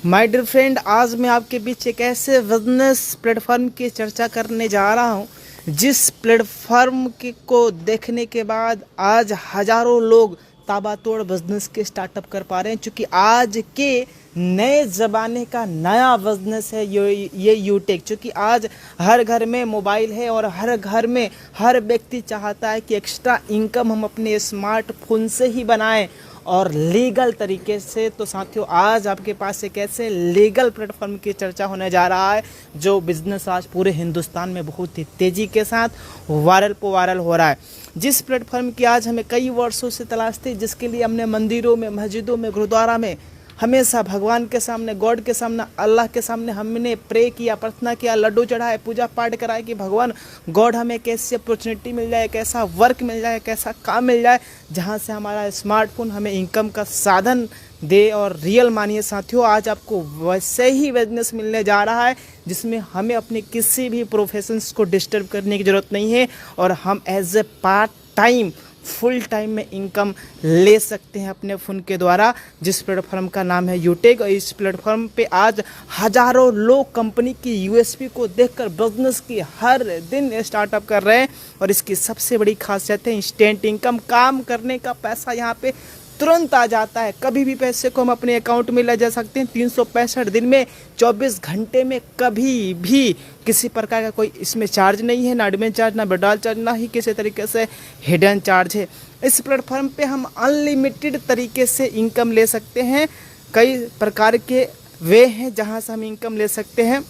My dear friend, आज मैं आपके बीच एक ऐसे बिजनेस प्लेटफॉर्म की चर्चा करने जा रहा हूं जिस प्लेटफॉर्म को देखने के बाद आज हजारों लोग ताबड़तोड़ बिजनेस के स्टार्टअप कर पा रहे हैं। क्योंकि आज के नए ज़माने का नया बिजनेस है ये यूटेक। क्योंकि आज हर घर में मोबाइल है और हर घर में हर व्यक्ति चाहता है कि एक्स्ट्रा इनकम हम अपने स्मार्टफोन से ही बनाएं और लीगल तरीके से। तो साथियों, आज आपके पास एक ऐसे लीगल प्लेटफॉर्म की चर्चा होने जा रहा है जो बिजनेस आज पूरे हिंदुस्तान में बहुत ही तेज़ी के साथ वायरल हो रहा है। जिस प्लेटफॉर्म की आज हमें कई वर्षों से तलाश थी, जिसके लिए हमने मंदिरों में, मस्जिदों में, गुरुद्वारा में हमेशा भगवान के सामने, गॉड के सामने, अल्लाह के सामने हमने प्रे किया, प्रार्थना किया, लड्डू चढ़ाए, पूजा पाठ कराए कि भगवान गॉड हमें कैसी अपॉर्चुनिटी मिल जाए, कैसा वर्क मिल जाए, कैसा काम मिल जाए जहां से हमारा स्मार्टफोन हमें इनकम का साधन दे। और रियल मानिए साथियों, आज आपको वैसे ही बिजनेस मिलने जा रहा है जिसमें हमें अपने किसी भी प्रोफेशंस को डिस्टर्ब करने की ज़रूरत नहीं है और हम as a part time, full time में इनकम ले सकते हैं अपने फ़ोन के द्वारा। जिस प्लेटफॉर्म का नाम है यूटेक। और इस प्लेटफॉर्म पे आज हजारों लोग कंपनी की यूएसपी को देखकर बिजनेस की हर दिन स्टार्टअप कर रहे हैं। और इसकी सबसे बड़ी खासियत है इंस्टेंट इनकम। काम करने का पैसा यहाँ पे तुरंत आ जाता है। कभी भी पैसे को हम अपने अकाउंट में ले जा सकते हैं 365 दिन में, 24 घंटे में, कभी भी। किसी प्रकार का कोई इसमें चार्ज नहीं है, ना एडमिन चार्ज, ना विड्रॉल चार्ज, ना ही किसी तरीके से हिडन चार्ज है। इस प्लेटफॉर्म पे हम अनलिमिटेड तरीके से इनकम ले सकते हैं। कई प्रकार के वे हैं जहां से हम इनकम ले सकते हैं।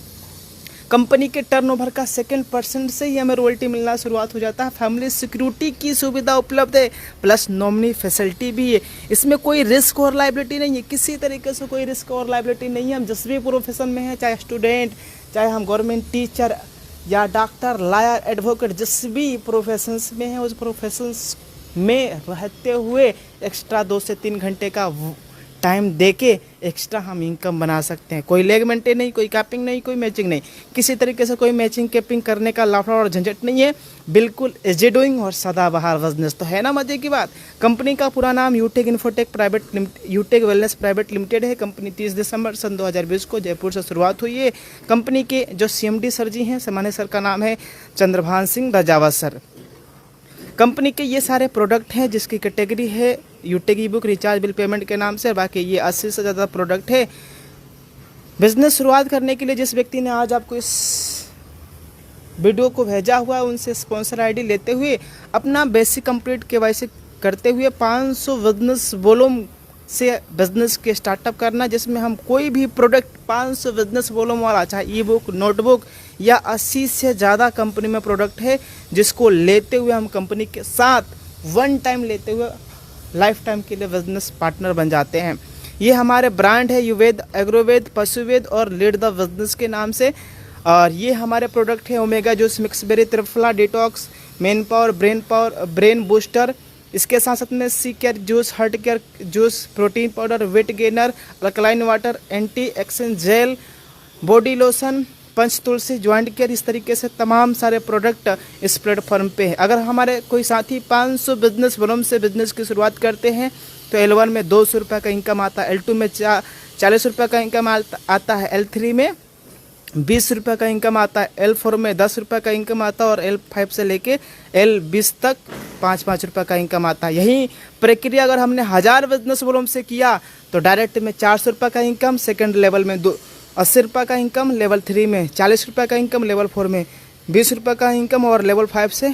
कंपनी के टर्नओवर का 2% से ही हमें रॉयल्टी मिलना शुरुआत हो जाता है। फैमिली सिक्योरिटी की सुविधा उपलब्ध है, प्लस नॉमिनी फैसिलिटी भी है। इसमें कोई रिस्क और लायबिलिटी नहीं है, किसी तरीके से कोई रिस्क और लायबिलिटी नहीं है। हम जिस भी प्रोफेशन में हैं, चाहे स्टूडेंट, चाहे हम गवर्नमेंट टीचर या डॉक्टर, लॉयर, एडवोकेट, जिस भी प्रोफेशंस में हैं, उस प्रोफेशंस में रहते हुए एक्स्ट्रा 2 से 3 घंटे का टाइम देके एक्स्ट्रा हम इनकम बना सकते हैं। कोई लेग मेंटेन नहीं, कोई कैपिंग नहीं, कोई मैचिंग नहीं, किसी तरीके से कोई मैचिंग कैपिंग करने का लाफड़ा और झंझट नहीं है। बिल्कुल इजी डूइंग और सदाबहार बिजनेस। तो है ना मजे की बात। कंपनी का पूरा नाम यूटेक इन्फोटेक यूटेक वेलनेस प्राइवेट लिमिटेड है। कंपनी 30 दिसंबर सन 2020 को जयपुर से शुरुआत हुई है। कंपनी के जो CMD सर जी हैं, सामान्य सर का नाम है चंद्रभान सिंह रजावत सर। कंपनी के ये सारे प्रोडक्ट हैं जिसकी कैटेगरी है Utech e book recharge bill payment के नाम से। बाकी ये 80 से ज़्यादा प्रोडक्ट है। बिजनेस शुरुआत करने के लिए जिस व्यक्ति ने आज आपको इस वीडियो को भेजा हुआ है, उनसे स्पॉन्सर आईडी लेते हुए अपना बेसिक कंप्लीट KYC करते हुए 500 बिजनेस वॉल्यूम से बिजनेस के स्टार्टअप करना, जिसमें हम कोई भी प्रोडक्ट 500 बिजनेस वॉल्यूम वाला, चाहे ई बुक, नोटबुक या 80 से ज़्यादा कंपनी में प्रोडक्ट है, जिसको लेते हुए हम कंपनी के साथ वन टाइम लेते हुए लाइफ टाइम के लिए बिजनेस पार्टनर बन जाते हैं। ये हमारे ब्रांड है युवेद एग्रोवेद, पशुवेद और लीड द बिजनेस के नाम से। और ये हमारे प्रोडक्ट है omega juice, mixberry, triphala, detox, men power, brain booster. इसके साथ साथ में C care juice, heart care juice, protein powder, weight gainer, alkaline water, anti accent gel, body lotion, punch tulsi, joint care, इस तरीके से तमाम सारे प्रोडक्ट इस प्लेटफॉर्म पे है। अगर हमारे कोई साथी 500 बिजनेस वॉल्यूम से बिजनेस की शुरुआत करते हैं तो L1 में 200 रुपये का इनकम आता है, L2 में 40 रुपये का इनकम आता है, L3 में 20 रुपये का इनकम आता है, L4 में 10 रुपये का इनकम आता है और L5 से लेके L20 तक 5-5 रुपये का इनकम आता है। यही प्रक्रिया अगर हमने 1000 बिजनेस वॉल्यूम से किया तो डायरेक्ट में 400 रुपये का इनकम, सेकंड लेवल में 80 रुपये का इनकम, लेवल 3 में 40 रुपये का इनकम, लेवल 4 में 20 रुपये का इनकम और लेवल 5 से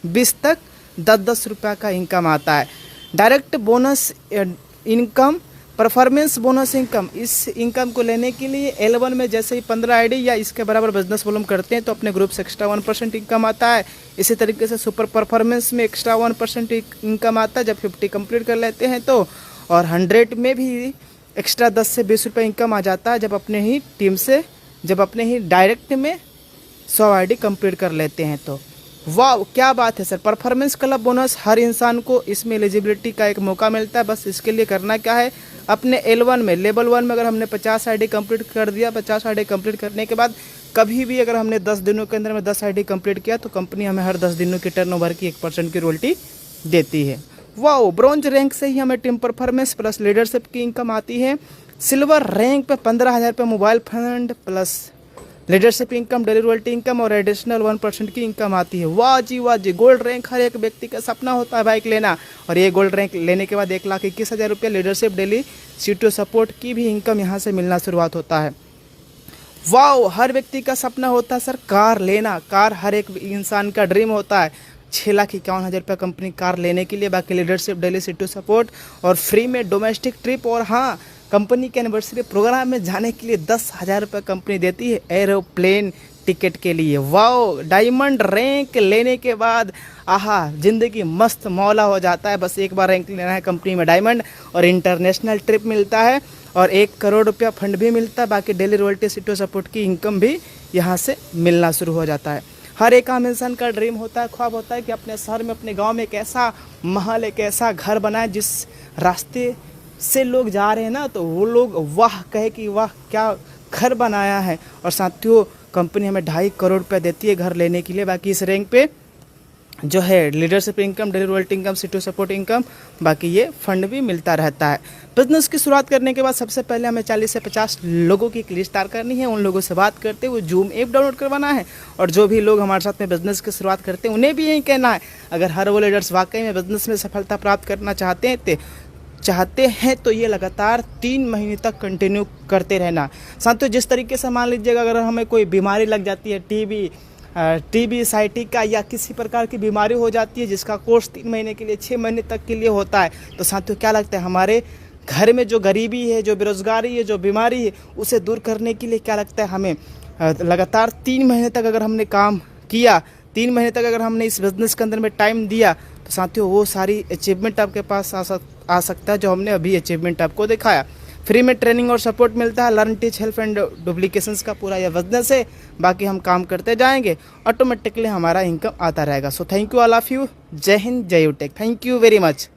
20 तक 10-10 रुपये का इनकम आता है। Direct bonus income, performance bonus income, इस इनकम को लेने के लिए L1 में जैसे ही 15 आईडी या इसके बराबर बिजनेस वॉल्यूम करते हैं तो अपने ग्रुप से एक्स्ट्रा 1% इनकम आता है। इसी तरीके से सुपर परफॉर्मेंस में एक्स्ट्रा 1% इनकम आता है जब 50 कंप्लीट कर लेते हैं तो। और 100 में भी एक्स्ट्रा 10 से 20 रुपये इनकम आ जाता है जब अपने ही टीम से, जब अपने ही डायरेक्ट में 100 आईडी कंप्लीट कर लेते हैं तो। वाह, क्या बात है सर। परफॉर्मेंस क्लब बोनस, हर इंसान को इसमें एलिजिबिलिटी का एक मौका मिलता है। बस इसके लिए करना क्या है, अपने L1 में, लेवल 1 में अगर हमने 50 आईडी कंप्लीट कर दिया, 50 आईडी कंप्लीट करने के बाद कभी भी अगर हमने 10 दिनों के अंदर में 10 आईडी कंप्लीट किया तो कंपनी हमें हर 10 दिनों के टर्नओवर की 1% की रॉयल्टी देती है। वाओ, ब्रॉन्ज रैंक से ही हमें टीम परफॉर्मेंस प्लस लीडरशिप की इनकम आती है। सिल्वर रैंक पे 15,000 रुपये mobile fund plus leadership income, daily royalty income और एडिशनल 1% की इनकम आती है। वाह जी वाह जी। गोल्ड रैंक हर एक व्यक्ति का सपना होता है बाइक लेना, और ये गोल्ड रैंक लेने के बाद 1,21,000 रुपये लीडरशिप, डेली सीटो सपोर्ट की भी इनकम यहाँ से मिलना शुरुआत होता है। वाह, हर व्यक्ति का सपना होता है सर कार लेना। कार हर एक इंसान का ड्रीम होता है। 6,51,000 रुपये कंपनी कार लेने के लिए, बाकी लीडरशिप, डेली सीटो सपोर्ट और फ्री में डोमेस्टिक ट्रिप, और हाँ कंपनी के एनिवर्सरी प्रोग्राम में जाने के लिए 10,000 रुपये कंपनी देती है एरोप्लेन टिकट के लिए। वाओ, डायमंड रैंक लेने के बाद आहा ज़िंदगी मस्त मौला हो जाता है। बस एक बार रैंक लेना है कंपनी में डायमंड, और इंटरनेशनल ट्रिप मिलता है, और 1 करोड़ रुपया फंड भी मिलता है। बाकी डेली रॉयल्टी, सीटो सपोर्ट की इनकम भी यहाँ से मिलना शुरू हो जाता है। हर एक आम इंसान का ड्रीम होता है, ख्वाब होता है कि अपने शहर में, अपने गाँव में एक ऐसा महल, एक ऐसा घर बनाए जिस रास्ते से लोग जा रहे हैं ना तो वो लोग वाह कहे कि वाह क्या घर बनाया है। और साथियों कंपनी हमें 2.5 करोड़ रुपये देती है घर लेने के लिए। बाकी इस रैंक पे जो है leadership income, daily royalty income, सीटो सपोर्ट इनकम, बाकी ये फंड भी मिलता रहता है। बिजनेस की शुरुआत करने के बाद सबसे पहले हमें 40 से 50 लोगों की एक लिस्ट तैयार करनी है। उन लोगों से बात करते हुए जूम ऐप डाउनलोड करवाना है, और जो भी लोग हमारे साथ में बिजनेस की शुरुआत करते हैं उन्हें भी यही कहना है, अगर हर वो लीडर्स वाकई में बिजनेस में सफलता प्राप्त करना चाहते हैं तो ये लगातार 3 महीने तक कंटिन्यू करते रहना। साथियों जिस तरीके से मान लीजिएगा अगर हमें कोई बीमारी लग जाती है, टीबी साइटिका या किसी प्रकार की बीमारी हो जाती है जिसका कोर्स 3 महीने के लिए, 6 महीने तक के लिए होता है, तो साथियों क्या लगता है हमारे घर में जो गरीबी है, जो बेरोजगारी है, जो बीमारी है, उसे दूर करने के लिए क्या लगता है हमें लगातार 3 महीने तक अगर हमने काम किया, 3 महीने तक अगर हमने इस बिज़नेस के अंदर में टाइम दिया, तो साथियों वो सारी अचीवमेंट आपके पास आ सकता है जो हमने अभी अचीवमेंट आपको दिखाया। फ्री में ट्रेनिंग और सपोर्ट मिलता है। Learn, teach, help and duplications का पूरा यह बिजनेस है। बाकी हम काम करते जाएंगे, ऑटोमेटिकली हमारा इनकम आता रहेगा। So thank you all of you. जय हिंद, जय Utech. Thank you very much.